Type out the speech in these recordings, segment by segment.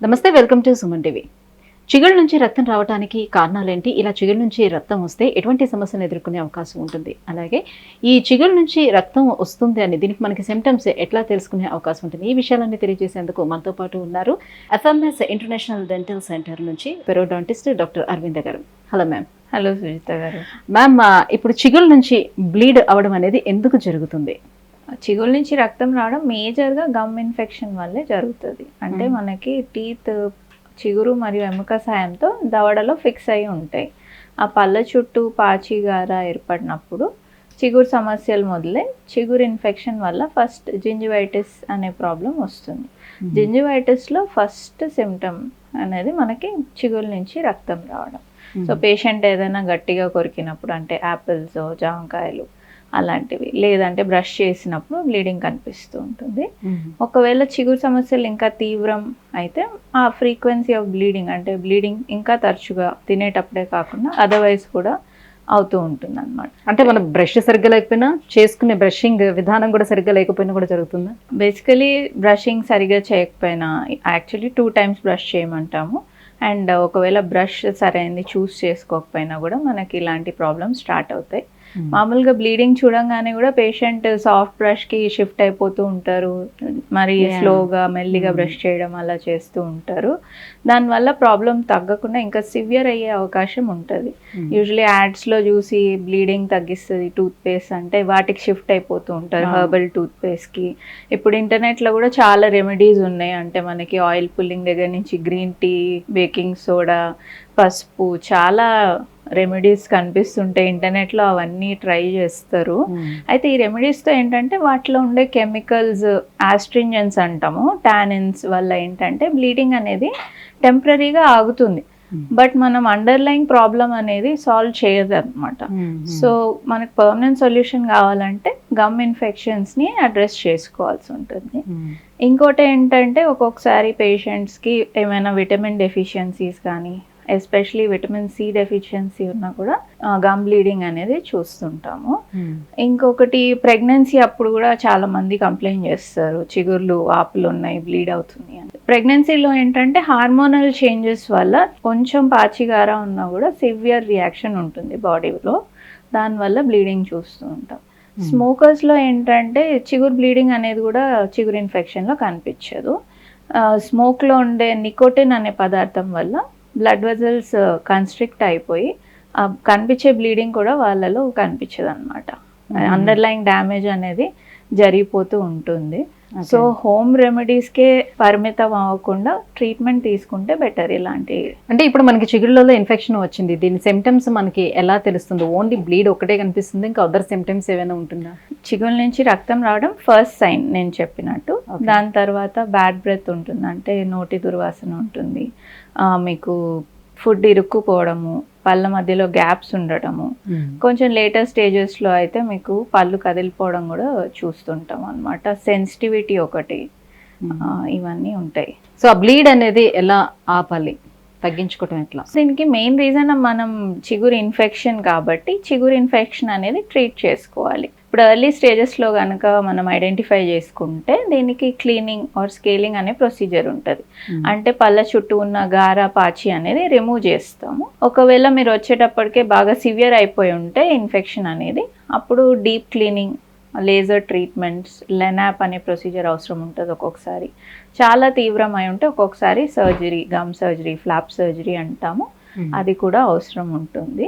నమస్తే, welcome to Suman TV. చిగుళ్ళ నుంచి రక్తం రావడానికి కారణాలేంటి? ఇలా చిగుళ్ళ నుంచి రక్తం వస్తే ఎటువంటి సమస్యను ఎదుర్కొనే అవకాశం ఉంటుంది? అలాగే ఈ చిగుళ్ళ నుంచి రక్తం వస్తుంది అని దీనికి మనకి సిమ్టమ్స్ ఎట్లా తెలుసుకునే అవకాశం ఉంటుంది? ఈ విషయాలన్నీ తెలియజేసేందుకు మనతో పాటు ఉన్నారు ఎఫ్ఎంఎస్ ఇంటర్నేషనల్ డెంటల్ సెంటర్ నుంచి పెరోడాంటిస్ట్ డాక్టర్ అరవింద గారు. Hello ma'am. హలో సుజిత గారు. మ్యామ్, ఇప్పుడు చిగుళ్ళ నుంచి బ్లీడ్ అవడం అనేది ఎందుకు జరుగుతుంది? చిగుళ్ళ నుంచి రక్తం రావడం మేజర్గా గమ్ ఇన్ఫెక్షన్ వల్లే జరుగుతుంది. అంటే మనకి టీత్ చిగురు మరియు ఎముక సాయంతో దవడలో ఫిక్స్ అయి ఉంటాయి. ఆ పళ్ళ చుట్టూ పాచిగార ఏర్పడినప్పుడు చిగురు సమస్యలు మొదలై చిగురు ఇన్ఫెక్షన్ వల్ల ఫస్ట్ జింజివైటిస్ అనే ప్రాబ్లం వస్తుంది. జింజివైటిస్లో ఫస్ట్ సిమ్టమ్ అనేది మనకి చిగురు నుంచి రక్తం రావడం. సో పేషెంట్ ఏదైనా గట్టిగా కొరికినప్పుడు, అంటే యాపిల్స్, జామకాయలు అలాంటివి, లేదంటే బ్రష్ చేసినప్పుడు బ్లీడింగ్ కనిపిస్తూ ఉంటుంది. ఒకవేళ చిగురు సమస్యలు ఇంకా తీవ్రం అయితే ఆ ఫ్రీక్వెన్సీ ఆఫ్ బ్లీడింగ్, అంటే బ్లీడింగ్ ఇంకా తరచుగా తినేటప్పుడే కాకుండా అదర్వైజ్ కూడా అవుతూ ఉంటుంది అనమాట. అంటే మనం బ్రష్ సరిగ్గా లేకపోయినా, చేసుకునే బ్రషింగ్ విధానం కూడా సరిగ్గా లేకపోయినా కూడా జరుగుతుందా? బేసికలీ బ్రషింగ్ సరిగ్గా చేయకపోయినా, యాక్చువల్లీ 2 times బ్రష్ చేయమంటాము. అండ్ ఒకవేళ బ్రష్ సరైనది చూస్ చేసుకోకపోయినా కూడా మనకి ఇలాంటి ప్రాబ్లమ్స్ స్టార్ట్ అవుతాయి. మామూలుగా బ్లీడింగ్ చూడంగానే కూడా పేషెంట్ సాఫ్ట్ బ్రష్కి షిఫ్ట్ అయిపోతూ ఉంటారు, మరి స్లోగా మెల్లిగా బ్రష్ చేయడం అలా చేస్తూ ఉంటారు. దానివల్ల ప్రాబ్లం తగ్గకుండా ఇంకా సివియర్ అయ్యే అవకాశం ఉంటుంది. యూజువలీ యాడ్స్లో చూసి బ్లీడింగ్ తగ్గిస్తుంది టూత్ పేస్ట్ అంటే వాటికి షిఫ్ట్ అయిపోతూ ఉంటారు, హెర్బల్ టూత్ పేస్ట్కి. ఇప్పుడు ఇంటర్నెట్లో కూడా చాలా రెమెడీస్ ఉన్నాయి. అంటే మనకి ఆయిల్ పుల్లింగ్ దగ్గర నుంచి గ్రీన్ టీ, బేకింగ్ సోడా, పసుపు, చాలా రెమెడీస్ కనిపిస్తుంటాయి ఇంటర్నెట్లో. అవన్నీ ట్రై చేస్తారు. అయితే ఈ రెమెడీస్తో ఏంటంటే వాటిలో ఉండే కెమికల్స్, ఆస్ట్రింజెన్స్ అంటాము, టానిన్స్ వల్ల ఏంటంటే బ్లీడింగ్ అనేది టెంపరీగా ఆగుతుంది. బట్ మనం అండర్లైన్ ప్రాబ్లం అనేది సాల్వ్ చేయదు అనమాట. సో మనకు పర్మనెంట్ సొల్యూషన్ కావాలంటే గమ్ ఇన్ఫెక్షన్స్ని అడ్రస్ చేసుకోవాల్సి ఉంటుంది. ఇంకోటి ఏంటంటే ఒక్కొక్కసారి పేషెంట్స్కి ఏమైనా విటమిన్ డెఫిషియన్సీస్ కానీ, ఎస్పెషలీ విటమిన్ సి డెఫిషియన్సీ ఉన్నా కూడా గమ్ బ్లీడింగ్ అనేది చూస్తుంటాము. ఇంకొకటి ప్రెగ్నెన్సీ అప్పుడు కూడా చాలా మంది కంప్లైంట్ చేస్తారు, చిగుర్లు వాపులు ఉన్నాయి, బ్లీడ్ అవుతుంది అని. ప్రెగ్నెన్సీలో ఏంటంటే హార్మోనల్ చేంజెస్ వల్ల కొంచెం పాచిగార ఉన్నా కూడా సివియర్ రియాక్షన్ ఉంటుంది బాడీలో, దానివల్ల బ్లీడింగ్ చూస్తూ ఉంటాం. స్మోకర్స్లో ఏంటంటే చిగురు బ్లీడింగ్ అనేది కూడా చిగురు ఇన్ఫెక్షన్లో కనిపించదు. స్మోక్లో ఉండే నికోటిన్ అనే పదార్థం వల్ల బ్లడ్ వెజల్స్ కన్స్ట్రిక్ట్ అయిపోయి కనిపించే బ్లీడింగ్ కూడా వాళ్ళలో కనిపించదు అనమాట. అండర్లైన్ డ్యామేజ్ అనేది జరిగిపోతూ ఉంటుంది. సో హోమ్ రెమెడీస్కే పరిమితం అవ్వకుండా ట్రీట్మెంట్ తీసుకుంటే బెటర్. ఇలాంటి అంటే ఇప్పుడు మనకి చిగుళ్ళలో ఇన్ఫెక్షన్ వచ్చింది, దీని సిమ్టమ్స్ మనకి ఎలా తెలుస్తుంది? ఓన్లీ బ్లీడ్ ఒకటే కనిపిస్తుంది, ఇంకా అదర్ సిమ్టమ్స్ ఏమైనా ఉంటుందా? చిగుళ్ళ నుంచి రక్తం రావడం ఫస్ట్ సైన్ నేను చెప్పినట్టు. దాని తర్వాత బ్యాడ్ బ్రెత్ ఉంటుంది, అంటే నోటి దుర్వాసన ఉంటుంది, మీకు ఫుడ్ ఇరుక్కుపోవడము, పళ్ళ మధ్యలో గ్యాప్స్ ఉండటము, కొంచెం లేటర్ స్టేజెస్లో అయితే మీకు పళ్ళు కదిలిపోవడం కూడా చూస్తుంటాం అనమాట. సెన్సిటివిటీ ఒకటి, ఇవన్నీ ఉంటాయి. సో ఆ బ్లీడ్ అనేది ఎలా ఆపాలి, తగ్గించుకోవటం ఎట్లా? దీనికి మెయిన్ రీజన్ మనం చిగురు ఇన్ఫెక్షన్ కాబట్టి చిగురు ఇన్ఫెక్షన్ అనేది ట్రీట్ చేసుకోవాలి. ఇప్పుడు ఎర్లీ స్టేజెస్లో కనుక మనం ఐడెంటిఫై చేసుకుంటే దీనికి క్లీనింగ్ ఆర్ స్కేలింగ్ అనే ప్రొసీజర్ ఉంటుంది. అంటే పళ్ళ చుట్టూ ఉన్న గార, పాచి అనేది రిమూవ్ చేస్తాము. ఒకవేళ మీరు వచ్చేటప్పటికే బాగా సివియర్ అయిపోయి ఉంటే ఇన్ఫెక్షన్ అనేది, అప్పుడు deep cleaning, laser treatments, LANAP అనే ప్రొసీజర్ అవసరం ఉంటుంది. ఒక్కొక్కసారి చాలా తీవ్రమై ఉంటే ఒక్కొక్కసారి surgery, gum surgery, flap surgery అంటాము, అది కూడా అవసరం ఉంటుంది.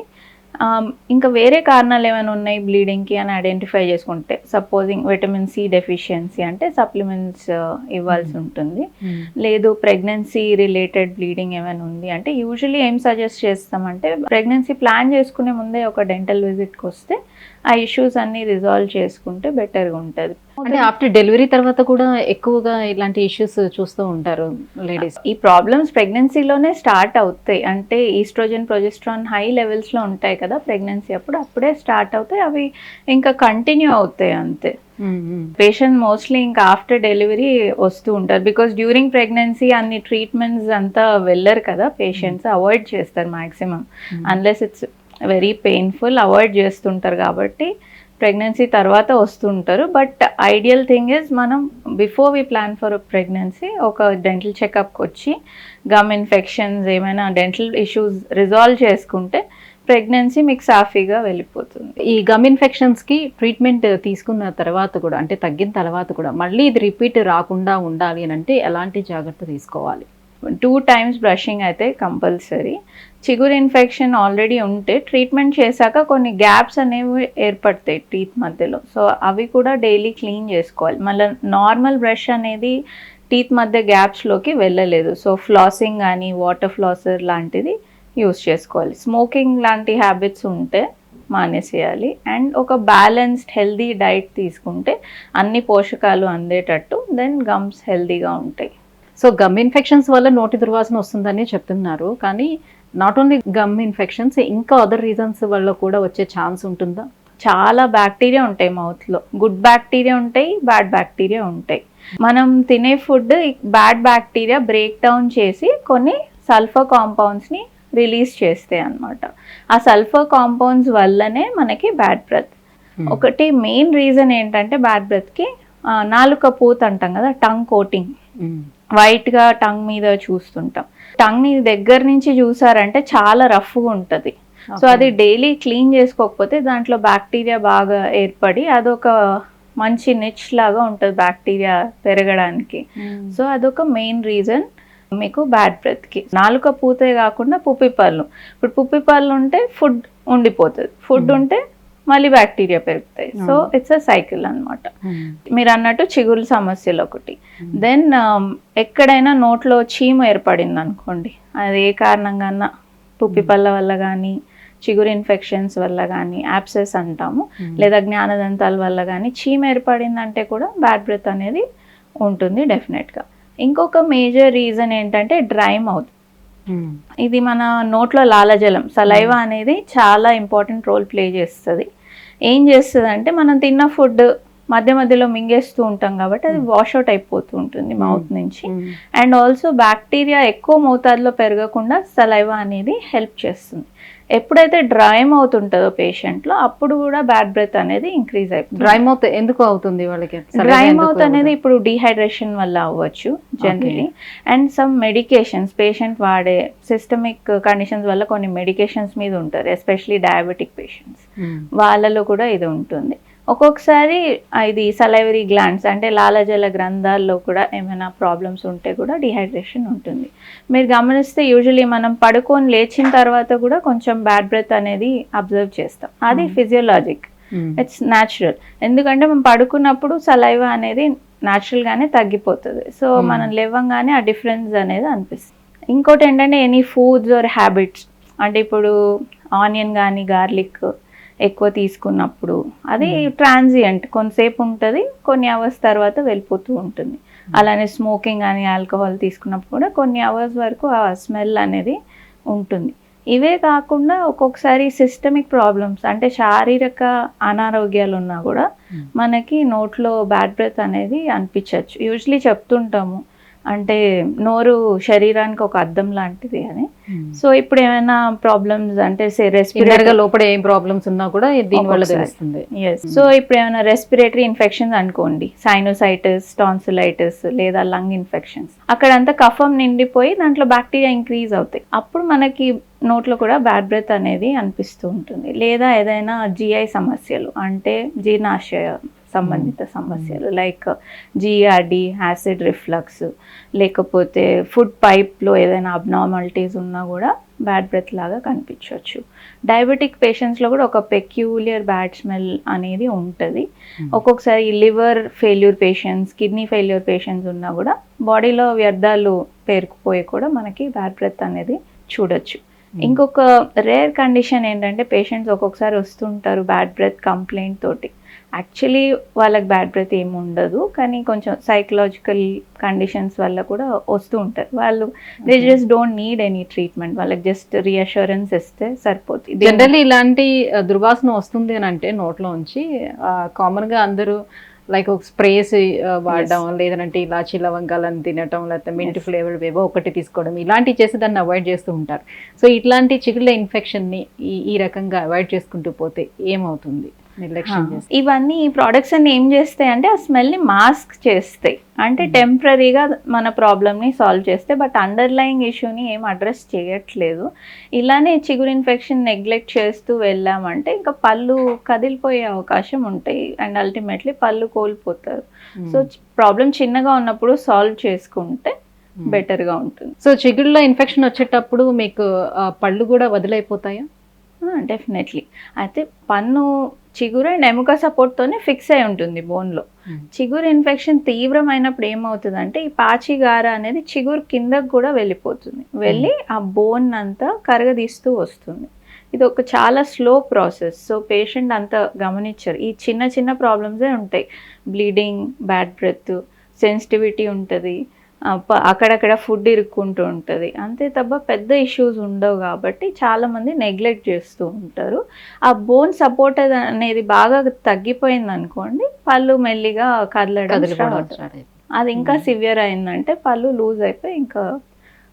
ఇంకా వేరే కారణాలు ఏమైనా ఉన్నాయి బ్లీడింగ్కి అని ఐడెంటిఫై చేసుకుంటే, సపోజింగ్ విటమిన్ సి డెఫిషియన్సీ అంటే సప్లిమెంట్స్ ఇవ్వాల్సి ఉంటుంది. లేదు ప్రెగ్నెన్సీ రిలేటెడ్ బ్లీడింగ్ ఏమైనా ఉంది అంటే యూజువలీ ఏం సజెస్ట్ చేస్తామంటే ప్రెగ్నెన్సీ ప్లాన్ చేసుకునే ముందే ఒక డెంటల్ విజిట్కి వస్తే ఆ ఇష్యూస్ అన్ని రిజాల్వ్ చేసుకుంటే బెటర్గా ఉంటుంది. అంటే ఆఫ్టర్ డెలివరీ తర్వాత కూడా ఎక్కువగా ఇలాంటి ఇష్యూస్ చూస్తూ ఉంటారు లేడీస్. ఈ ప్రాబ్లమ్స్ ప్రెగ్నెన్సీలోనే స్టార్ట్ అవుతాయి. అంటే ఈస్ట్రోజన్, ప్రొజెస్ట్రాన్ హై లెవెల్స్లో ఉంటాయి కదా ప్రెగ్నెన్సీ అప్పుడు, అప్పుడే స్టార్ట్ అవుతాయి, అవి ఇంకా కంటిన్యూ అవుతాయి అంతే. పేషెంట్ మోస్ట్లీ ఇంకా ఆఫ్టర్ డెలివరీ వస్తూ ఉంటారు, బికాస్ డ్యూరింగ్ ప్రెగ్నెన్సీ అన్ని ట్రీట్మెంట్స్ అంతా వెళ్ళరు కదా పేషెంట్స్, అవాయిడ్ చేస్తారు maximum, unless it's very painful avoid చేస్తుంటారు. కాబట్టి ప్రెగ్నెన్సీ తర్వాత వస్తుంటారు. బట్ ఐడియల్ థింగ్ ఇస్ మనం before we plan for pregnancy ఒక డెంటల్ చెకప్కి వచ్చి గమ్ ఇన్ఫెక్షన్స్ ఏమైనా డెంటల్ ఇష్యూస్ రిజాల్వ్ చేసుకుంటే ప్రెగ్నెన్సీ మీకు సాఫీగా వెళ్ళిపోతుంది. ఈ గమ్ ఇన్ఫెక్షన్స్కి ట్రీట్మెంట్ తీసుకున్న తర్వాత కూడా, అంటే తగ్గిన తర్వాత కూడా మళ్ళీ ఇది రిపీట్ రాకుండా ఉండాలి అని అంటే ఎలాంటి జాగ్రత్త తీసుకోవాలి? 2 times బ్రషింగ్ అయితే కంపల్సరీ. చిగురు ఇన్ఫెక్షన్ ఆల్రెడీ ఉంటే ట్రీట్మెంట్ చేశాక కొన్ని గ్యాప్స్ అనేవి ఏర్పడతాయి టీత్ మధ్యలో. సో అవి కూడా డైలీ క్లీన్ చేసుకోవాలి. మళ్ళీ నార్మల్ బ్రష్ అనేది టీత్ మధ్య గ్యాప్స్లోకి వెళ్ళలేదు. సో ఫ్లాసింగ్ కానీ వాటర్ ఫ్లాసర్ లాంటిది యూస్ చేసుకోవాలి. స్మోకింగ్ లాంటి హ్యాబిట్స్ ఉంటే మానేసేయాలి. అండ్ ఒక బ్యాలెన్స్డ్ హెల్దీ డైట్ తీసుకుంటే అన్ని పోషకాలు అందేటట్టు దెన్ గమ్స్ హెల్దీగా ఉంటాయి. సో గమ్ ఇన్ఫెక్షన్స్ వల్ల నోటి దుర్వాసన వస్తుందని చెప్తున్నారు, కానీ నాట్ ఓన్లీ గమ్ ఇన్ఫెక్షన్స్, ఇంకా అదర్ రీజన్స్ వల్ల కూడా వచ్చే ఛాన్స్ ఉంటుందా? చాలా బ్యాక్టీరియా ఉంటాయి మౌత్లో. గుడ్ బ్యాక్టీరియా ఉంటాయి, బ్యాడ్ బ్యాక్టీరియా ఉంటాయి. మనం తినే food bad bacteria break down చేసి కొన్ని సల్ఫర్ కాంపౌండ్స్ని రిలీజ్ చేస్తాయి అన్నమాట. ఆ సల్ఫర్ కాంపౌండ్స్ వల్లనే మనకి బ్యాడ్ బ్రెత్. ఒకటి మెయిన్ రీజన్ ఏంటంటే బ్యాడ్ బ్రెత్కి నాలుక పూత అంటాం కదా, టంగ్ కోటింగ్ వైట్గా టంగ్ మీద చూస్తుంటాం. టంగ్ని దగ్గర నుంచి చూసారంటే చాలా రఫ్గా ఉంటుంది. సో అది డైలీ క్లీన్ చేసుకోకపోతే దాంట్లో బ్యాక్టీరియా బాగా ఏర్పడి అదొక మంచి నిచ్ లాగా ఉంటుంది బ్యాక్టీరియా పెరగడానికి. సో అదొక మెయిన్ రీజన్ మీకు బ్యాడ్ బ్రెత్కి. నాలుక పూతే కాకుండా పుప్పిపళ్ళు. ఇప్పుడు పుప్పిపళ్ళు ఉంటే ఫుడ్ ఉండిపోతుంది, ఫుడ్ ఉంటే మళ్ళీ బ్యాక్టీరియా పెరుగుతాయి. సో ఇట్స్ అ సైకిల్ అనమాట. మీరు అన్నట్టు చిగురు సమస్యలు ఒకటి. దెన్ ఎక్కడైనా నోట్లో చీమ ఏర్పడింది అనుకోండి, అది ఏ కారణంగా పుప్పిపళ్ళ వల్ల కానీ, చిగురు ఇన్ఫెక్షన్స్ వల్ల కానీ, యాప్సెస్ అంటాము, లేదా జ్ఞానదంతాల వల్ల కానీ చీమ ఏర్పడిందంటే కూడా బ్యాడ్ బ్రెత్ అనేది ఉంటుంది డెఫినెట్గా. ఇంకొక మేజర్ రీజన్ ఏంటంటే డ్రై మౌత్. ఇది మన నోట్లో లాలజలం, సలైవా అనేది చాలా ఇంపార్టెంట్ రోల్ ప్లే చేస్తుంది. ఏం చేస్తుంది అంటే మనం తిన్న ఫుడ్ మధ్య మధ్యలో మింగేస్తూ ఉంటాం కాబట్టి అది వాష్అవుట్ అయిపోతూ ఉంటుంది మౌత్ నుంచి. అండ్ ఆల్సో బ్యాక్టీరియా ఎక్కువ మోతాదులో పెరగకుండా సలైవా అనేది హెల్ప్ చేస్తుంది. ఎప్పుడైతే డ్రై మౌత్ ఉంటుందో పేషెంట్లో అప్పుడు కూడా బ్యాడ్ బ్రెత్ అనేది ఇంక్రీజ్ అయిపోతుంది. డ్రై మౌత్ ఎందుకు అవుతుంది వాళ్ళకి? డ్రై మౌత్ అనేది ఇప్పుడు డిహైడ్రేషన్ వల్ల అవ్వచ్చు generally. And some medications patient వాడే సిస్టమిక్ కండిషన్స్ వల్ల కొన్ని మెడికేషన్స్ మీద ఉంటారు, ఎస్పెషలీ డయాబెటిక్ పేషెంట్స్, వాళ్ళలో కూడా ఇది ఉంటుంది. ఒక్కొక్కసారి ఇది సలైవరీ గ్లాండ్స్ అంటే లాలజల గ్రంథాల్లో కూడా ఏమైనా ప్రాబ్లమ్స్ ఉంటే కూడా డిహైడ్రేషన్ ఉంటుంది. మీరు గమనిస్తే యూజువలీ మనం పడుకొని లేచిన తర్వాత కూడా కొంచెం బ్యాడ్ బ్రెత్ అనేది అబ్జర్వ్ చేస్తాం. అది ఫిజియోలాజిక్, ఇట్స్ న్యాచురల్. ఎందుకంటే మనం పడుకున్నప్పుడు సలైవా అనేది న్యాచురల్గానే తగ్గిపోతుంది. సో మనం లేవంగానే ఆ డిఫరెన్స్ అనేది అనిపిస్తుంది. ఇంకోటి ఏంటంటే ఎనీ ఫుడ్స్ ఆర్ హ్యాబిట్స్, అంటే ఇప్పుడు ఆనియన్ కానీ గార్లిక్ ఎక్కువ తీసుకున్నప్పుడు అది ట్రాన్సియంట్, కొంతసేపు ఉంటుంది, కొన్ని అవర్స్ తర్వాత వెళ్ళిపోతూ ఉంటుంది. అలానే స్మోకింగ్ కానీ ఆల్కహాల్ తీసుకున్నప్పుడు కూడా కొన్ని అవర్స్ వరకు ఆ స్మెల్ అనేది ఉంటుంది. ఇవే కాకుండా ఒక్కొక్కసారి సిస్టమిక్ ప్రాబ్లమ్స్ అంటే శారీరక అనారోగ్యాలు ఉన్నా కూడా మనకి నోట్లో బ్యాడ్ బ్రెత్ అనేది అనిపించవచ్చు. యూజువలీ చెప్తుంటాము అంటే నోరు శరీరానికి ఒక అద్దం లాంటిది అని. సో ఇప్పుడు ఏమైనా ప్రాబ్లమ్స్ అంటే రెస్పిరేటరీ లోపల ఏం ప్రాబ్లమ్స్ ఉన్నా కూడా దీనివల్ల తెలుస్తుంది. సో ఇప్పుడు ఏమైనా రెస్పిరేటరీ ఇన్ఫెక్షన్స్ అనుకోండి, సైనోసైటిస్, టాన్సిలైటిస్ లేదా లంగ్ ఇన్ఫెక్షన్స్, అక్కడంతా కఫం నిండిపోయి దాంట్లో బ్యాక్టీరియా ఇంక్రీజ్ అవుతాయి. అప్పుడు మనకి నోట్లో కూడా బ్యాడ్ బ్రెత్ అనేది అనిపిస్తూ ఉంటుంది. లేదా ఏదైనా జిఐ సమస్యలు అంటే జీర్ణాశయ సంబంధిత సమస్యలు లైక్ జిఆర్డి, యాసిడ్ రిఫ్లక్స్, లేకపోతే ఫుడ్ పైప్లో ఏదైనా అబ్నార్మాలిటీస్ ఉన్నా కూడా బ్యాడ్ బ్రెత్ లాగా కనిపించవచ్చు. డయాబెటిక్ పేషెంట్స్లో కూడా ఒక పెక్యూలియర్ బ్యాడ్ స్మెల్ అనేది ఉంటుంది. ఒక్కొక్కసారి liver failure patients, kidney failure patients ఉన్నా కూడా బాడీలో వ్యర్థాలు పేరుకుపోయి కూడా మనకి బ్యాడ్ బ్రెత్ అనేది చూడొచ్చు. ఇంకొక రేర్ కండిషన్ ఏంటంటే పేషెంట్స్ ఒక్కొక్కసారి వస్తుంటారు బ్యాడ్ బ్రెత్ కంప్లైంట్ తోటి. యాక్చువల్లీ వాళ్ళకి బ్యాడ్ బ్రెత్ ఏమి ఉండదు, కానీ కొంచెం సైకలాజికల్ కండిషన్స్ వల్ల కూడా వస్తూ ఉంటారు. వాళ్ళు they just don't need any treatment, వాళ్ళకి జస్ట్ రీఅష్యూరెన్స్ ఇస్తే సరిపోతుంది. జనరల్లీ ఇలాంటి దుర్వాసన వస్తుంది అని అంటే నోట్లో నుంచి కామన్గా అందరూ లైక్ ఒక స్ప్రేస్ వాడడం, లేదంటే ఇలాచి లవంగాలను తినటం, లేకపోతే మింట్ ఫ్లేవర్డ్ ఏవో ఒకటి తీసుకోవడం, ఇలాంటివి చేసి దాన్ని అవాయిడ్ చేస్తూ ఉంటారు. సో ఇట్లాంటి చిగుళ్ళ ఇన్ఫెక్షన్ని ఈ రకంగా అవాయిడ్ చేసుకుంటూ పోతే ఏమవుతుంది? నిర్లక్ష్యం చేస్తే. ఇవన్నీ ఈ ప్రోడక్ట్స్ అన్ని ఏం చేస్తాయి అంటే ఆ స్మెల్ని మాస్క్ చేస్తాయి, అంటే టెంపరీగా మన ప్రాబ్లమ్ని సాల్వ్ చేస్తాయి, బట్ అండర్లయింగ్ ఇష్యూని ఏం అడ్రస్ చేయట్లేదు. ఇలానే చిగురు ఇన్ఫెక్షన్ నెగ్లెక్ట్ చేస్తూ వెళ్ళామంటే ఇంకా పళ్ళు కదిలిపోయే అవకాశం ఉంటాయి అండ్ అల్టిమేట్లీ పళ్ళు కోల్పోతారు. సో ప్రాబ్లం చిన్నగా ఉన్నప్పుడు సాల్వ్ చేసుకుంటే బెటర్గా ఉంటుంది. సో చిగురులో ఇన్ఫెక్షన్ వచ్చేటప్పుడు మీకు పళ్ళు కూడా వదిలైపోతాయా? డెఫినెట్లీ. అయితే పన్ను చిగురు అండ్ ఎముక సపోర్ట్తోనే ఫిక్స్ అయి ఉంటుంది బోన్లో. చిగురు ఇన్ఫెక్షన్ తీవ్రమైనప్పుడు ఏమవుతుందంటే ఈ పాచిగార అనేది చిగురు కిందకు కూడా వెళ్ళిపోతుంది, వెళ్ళి ఆ బోన్ అంతా కరగదీస్తూ వస్తుంది. ఇది ఒక చాలా స్లో ప్రాసెస్. సో పేషెంట్ అంత గమనించరు. ఈ చిన్న చిన్న ప్రాబ్లమ్సే ఉంటాయి, బ్లీడింగ్, బ్యాడ్ బ్రెత్, సెన్సిటివిటీ ఉంటుంది, అక్కడక్కడ ఫుడ్ ఇరుక్కుంటూ ఉంటుంది, అంతే తప్ప పెద్ద ఇష్యూస్ ఉండవు. కాబట్టి చాలామంది నెగ్లెక్ట్ చేస్తూ ఉంటారు. ఆ బోన్ సపోర్ట్ అనేది బాగా తగ్గిపోయింది అనుకోండి, పళ్ళు మెల్లిగా కదలడం start. అది ఇంకా సివియర్ అయిందంటే పళ్ళు లూజ్ అయిపోయి ఇంకా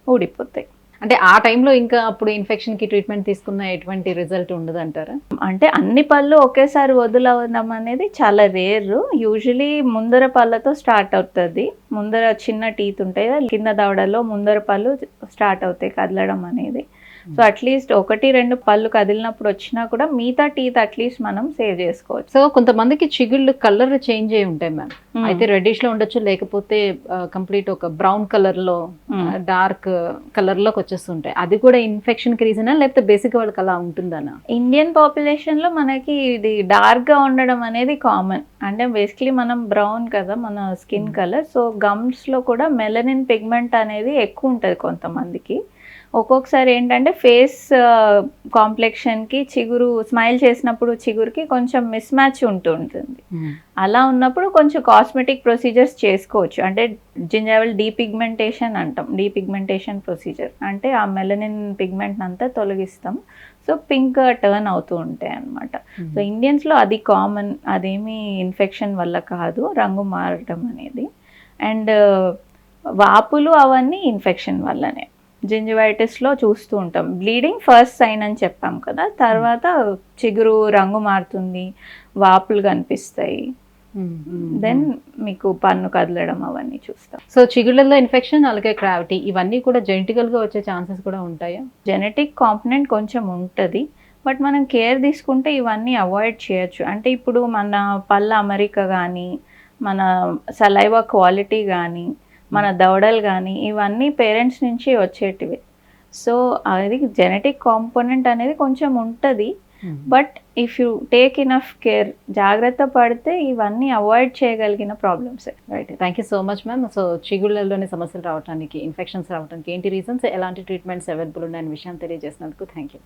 ఊడిపోతాయి. అంటే ఆ టైంలో ఇంకా అప్పుడు ఇన్ఫెక్షన్కి ట్రీట్మెంట్ తీసుకున్న ఎటువంటి రిజల్ట్ ఉండదు అంటారా? అంటే అన్ని పళ్ళు ఒకేసారి వదులవడం అనేది చాలా రేర్. యూజువలీ ముందర పళ్ళతో స్టార్ట్ అవుతుంది. ముందర చిన్న టీత్ ఉంటాయి, కింద దవడలో ముందర పళ్ళు స్టార్ట్ అవుతాయి కదలడం అనేది. సో అట్లీస్ట్ 1-2 పళ్ళు కదిలినప్పుడు వచ్చినా కూడా మిగతా టీత్ అట్లీస్ట్ మనం సేవ్ చేసుకోవచ్చు. సో కొంతమందికి చిగుళ్ళు కలర్ చేంజ్ అయి ఉంటాయి మ్యామ్. అయితే రెడ్డిష్ లో ఉండొచ్చు, లేకపోతే కంప్లీట్ ఒక బ్రౌన్ కలర్ లో డార్క్ కలర్ లోకి వచ్చేస్తుంటాయి. అది కూడా ఇన్ఫెక్షన్ కి రీజనా, లేకపోతే బేసిక్ వాళ్ళకి అలా ఉంటుందనా? ఇండియన్ పాపులేషన్ లో మనకి ఇది డార్క్ గా ఉండడం అనేది కామన్. అంటే బేసిక్లీ మనం బ్రౌన్ కదా మన స్కిన్ కలర్. సో గమ్స్ లో కూడా మెలనిన్ పిగ్మెంట్ అనేది ఎక్కువ ఉంటుంది కొంతమందికి. ఒక్కొక్కసారి ఏంటంటే ఫేస్ కాంప్లెక్షన్కి చిగురు స్మైల్ చేసినప్పుడు చిగురుకి కొంచెం మిస్ మ్యాచ్ ఉంటూ ఉంటుంది. అలా ఉన్నప్పుడు కొంచెం కాస్మెటిక్ ప్రొసీజర్స్ చేసుకోవచ్చు. అంటే జింజావల్ డీపిగ్మెంటేషన్ అంటాం, డీపిగ్మెంటేషన్ ప్రొసీజర్ అంటే ఆ మెలనిన్ పిగ్మెంట్ అంతా తొలగిస్తాం. సో పింక్ టర్న్ అవుతూ ఉంటాయి అన్నమాట. సో ఇండియన్స్లో అది కామన్, అదేమీ ఇన్ఫెక్షన్ వల్ల కాదు రంగు మారడం అనేది. అండ్ వాపులు అవన్నీ ఇన్ఫెక్షన్ వల్లనే. జింజివైటిస్లో చూస్తూ ఉంటాం, బ్లీడింగ్ ఫస్ట్ సైన్ అని చెప్పాం కదా, తర్వాత చిగురు రంగు మారుతుంది, వాపులు కనిపిస్తాయి, దెన్ మీకు పన్ను కదలడం అవన్నీ చూస్తాం. సో చిగుళ్ళలో ఇన్ఫెక్షన్, అలాగే క్రావిటీ, ఇవన్నీ కూడా జెనెటికల్ గా వచ్చే ఛాన్సెస్ కూడా ఉంటాయా? జెనెటిక్ కాంపనెంట్ కొంచెం ఉంటుంది, బట్ మనం కేర్ తీసుకుంటే ఇవన్నీ అవాయిడ్ చేయొచ్చు. అంటే ఇప్పుడు మన పళ్ళ అమరిక కానీ, మన సలైవా క్వాలిటీ కానీ, మన దవడలు కానీ ఇవన్నీ పేరెంట్స్ నుంచి వచ్చేటివి. సో అది జెనెటిక్ కాంపోనెంట్ అనేది కొంచెం ఉంటుంది, but if you take enough care, జాగ్రత్త పడితే ఇవన్నీ అవాయిడ్ చేయగలిగిన problems. Right, thank you so much ma'am. So చిగుళ్ళలోని సమస్యలు రావడానికి, ఇన్ఫెక్షన్స్ రావడానికి ఏంటి రీజన్స్, ఎలాంటి ట్రీట్మెంట్స్ అవైలబుల్ ఉన్నాయనే విషయం తెలియజేసినందుకు థ్యాంక్ యూ.